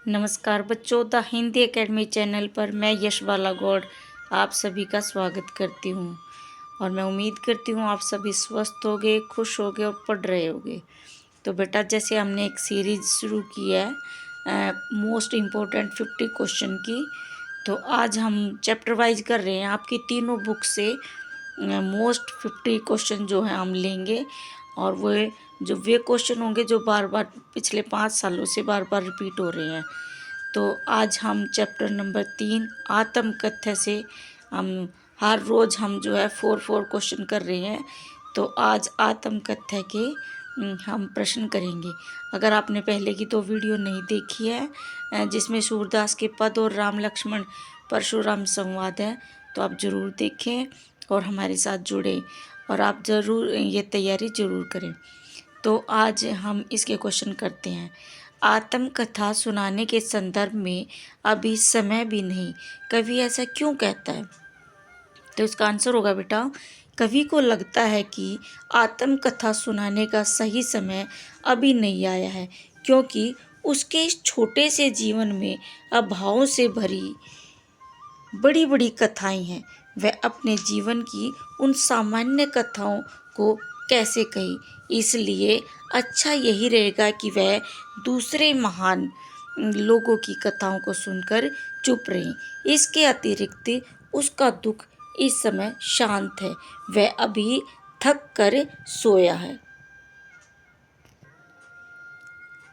नमस्कार बच्चों, the Hindi academy channel पर मैं यशबाला गौड़ आप सभी का स्वागत करती हूँ। और मैं उम्मीद करती हूँ आप सभी स्वस्थ होगे, खुश होगे और पढ़ रहे होगे। तो बेटा, जैसे हमने एक सीरीज़ शुरू की है मोस्ट इम्पोर्टेंट 50 क्वेश्चन की, तो आज हम चैप्टर वाइज कर रहे हैं। आपकी तीनों बुक से मोस्ट 50 क्वेश्चन जो है हम लेंगे, और वे क्वेश्चन होंगे जो बार बार पिछले 5 सालों से बार बार रिपीट हो रहे हैं। तो आज हम चैप्टर नंबर 3 आत्मकथ्य से हम हर रोज़ हम जो है 4 क्वेश्चन कर रहे हैं। तो आज आत्मकथ्य के हम प्रश्न करेंगे। अगर आपने पहले की तो वीडियो नहीं देखी है जिसमें सूरदास के पद और राम लक्ष्मण परशुराम संवाद है, तो आप ज़रूर देखें और हमारे साथ जुड़ें, और आप ज़रूर ये तैयारी ज़रूर करें। तो आज हम इसके क्वेश्चन करते हैं। आत्मकथा सुनाने के संदर्भ में अभी समय भी नहीं, कवि ऐसा क्यों कहता है? तो इसका आंसर होगा बेटा, कवि को लगता है कि आत्मकथा सुनाने का सही समय अभी नहीं आया है, क्योंकि उसके इस छोटे से जीवन में अभावों से भरी बड़ी बड़ी कथाएं हैं। वह अपने जीवन की उन सामान्य कथाओं को कैसे कहे, इसलिए अच्छा यही रहेगा कि वह दूसरे महान लोगों की कथाओं को सुनकर चुप रहे। इसके अतिरिक्त उसका दुख इस समय शांत है, वह अभी थक कर सोया है।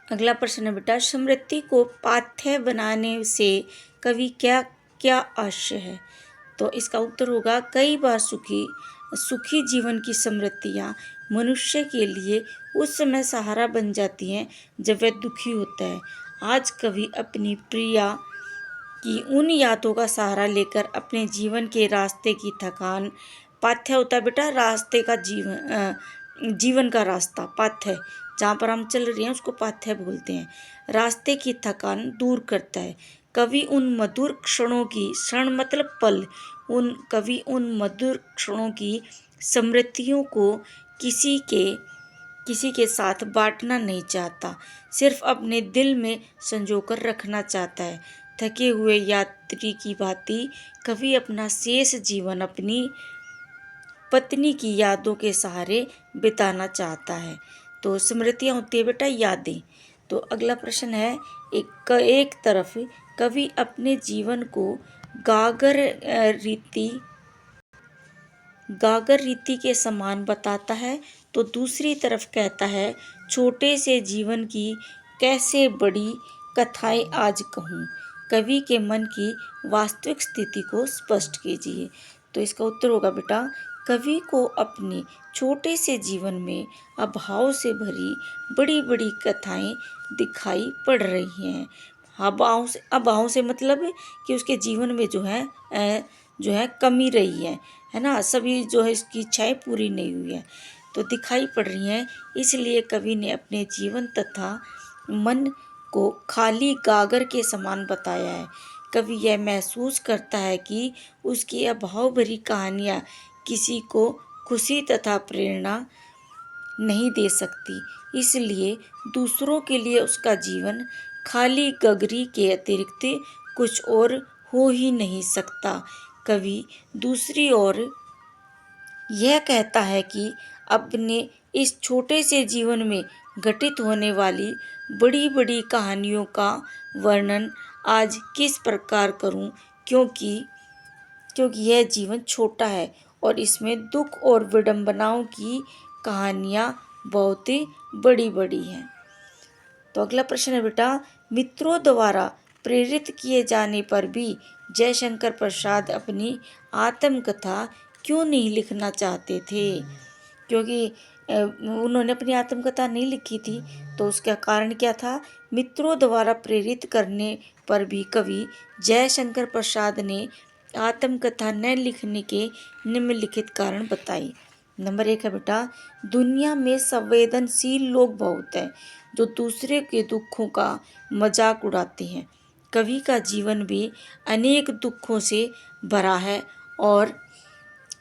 अगला प्रश्न है बेटा, स्मृति को पाथ्य बनाने से कवि क्या क्या आशय है? तो इसका उत्तर होगा, कई बार सुखी जीवन की स्मृतियाँ मनुष्य के लिए उस समय सहारा बन जाती हैं जब वह दुखी होता है। आज कवि अपनी प्रिया की उन यादों का सहारा लेकर अपने जीवन के रास्ते की थकान, पाथ्य होता है बेटा रास्ते का जीवन का रास्ता, पाथ्य जहाँ पर हम चल रहे हैं उसको पाथ्य बोलते हैं, रास्ते की थकान दूर करता है। कवि उन मधुर क्षणों की, क्षण मतलब पल, कवि उन मधुर क्षणों की स्मृतियों को किसी के साथ बांटना नहीं चाहता, सिर्फ अपने दिल में संजोकर रखना चाहता है। थके हुए यात्री की भांति कवि अपना शेष जीवन अपनी पत्नी की यादों के सहारे बिताना चाहता है। तो स्मृतियाँ होती है बेटा यादें। तो अगला प्रश्न है, एक तरफ कवि अपने जीवन को गागर रीति के समान बताता है, तो दूसरी तरफ कहता है, छोटे से जीवन की कैसे बड़ी कथाएं आज कहूँ। कवि के मन की वास्तविक स्थिति को स्पष्ट कीजिए। तो इसका उत्तर होगा बेटा, कवि को अपने छोटे से जीवन में अभाव से भरी बड़ी बड़ी कथाएं दिखाई पड़ रही हैं। अभाव से मतलब कि उसके जीवन में जो है कमी रही है ना, सभी जो है इसकी इच्छाएं पूरी नहीं हुई है, तो दिखाई पड़ रही हैं। इसलिए कवि ने अपने जीवन तथा मन को खाली गागर के समान बताया है। कवि यह महसूस करता है कि उसकी अभाव भरी कहानियाँ किसी को खुशी तथा प्रेरणा नहीं दे सकती, इसलिए दूसरों के लिए उसका जीवन खाली गगरी के अतिरिक्त कुछ और हो ही नहीं सकता। कवि दूसरी ओर यह कहता है कि अपने इस छोटे से जीवन में घटित होने वाली बड़ी बड़ी कहानियों का वर्णन आज किस प्रकार करूं, क्योंकि यह जीवन छोटा है और इसमें दुख और विडंबनाओं की कहानियाँ बहुत ही बड़ी बड़ी हैं। तो अगला प्रश्न है बेटा, मित्रों द्वारा प्रेरित किए जाने पर भी जयशंकर प्रसाद अपनी आत्मकथा क्यों नहीं लिखना चाहते थे? क्योंकि उन्होंने अपनी आत्मकथा नहीं लिखी थी, तो उसका कारण क्या था? मित्रों द्वारा प्रेरित करने पर भी कवि जयशंकर प्रसाद ने आत्मकथा न लिखने के निम्नलिखित कारण बताए। नंबर 1 है बेटा, दुनिया में संवेदनशील लोग बहुत हैं जो दूसरे के दुखों का मजाक उड़ाते हैं। कवि का जीवन भी अनेक दुखों से भरा है और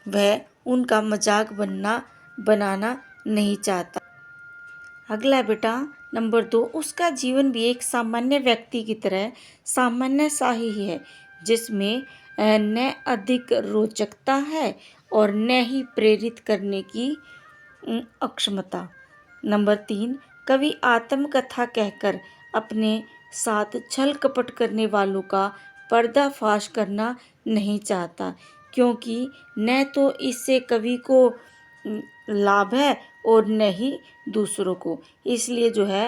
वह उनका मजाक बनाना नहीं चाहता। अगला बेटा, नंबर 2, उसका जीवन भी एक सामान्य व्यक्ति की तरह सामान्य सा ही है, जिसमें न अधिक रोचकता है और न ही प्रेरित करने की अक्षमता। नंबर 3, कवि आत्मकथा कहकर अपने साथ छल कपट करने वालों का पर्दाफाश करना नहीं चाहता, क्योंकि न तो इससे कवि को लाभ है और न ही दूसरों को। इसलिए जो है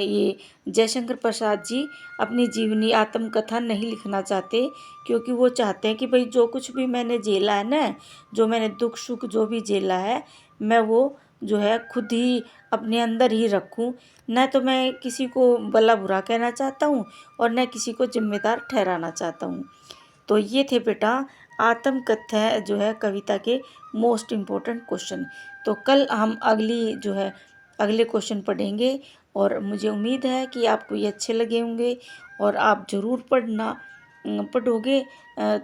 ये जयशंकर प्रसाद जी अपनी जीवनी आत्मकथा नहीं लिखना चाहते, क्योंकि वो चाहते हैं कि भाई जो कुछ भी मैंने झेला है ना, जो मैंने दुख सुख जो भी झेला है, मैं वो जो है खुद ही अपने अंदर ही रखूं। न तो मैं किसी को भला बुरा कहना चाहता हूँ और न किसी को जिम्मेदार ठहराना चाहता हूँ। तो ये थे बेटा आत्मकथा जो है कविता के मोस्ट इम्पोर्टेंट क्वेश्चन। तो कल हम अगली जो है अगले क्वेश्चन पढ़ेंगे, और मुझे उम्मीद है कि आपको ये अच्छे लगे होंगे और आप ज़रूर पढ़ोगे।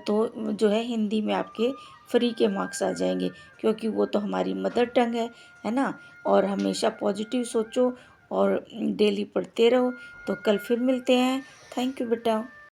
तो जो है हिंदी में आपके फ्री के मार्क्स आ जाएंगे, क्योंकि वो तो हमारी मदर टंग है ना। और हमेशा पॉजिटिव सोचो और डेली पढ़ते रहो। तो कल फिर मिलते हैं। थैंक यू बेटा।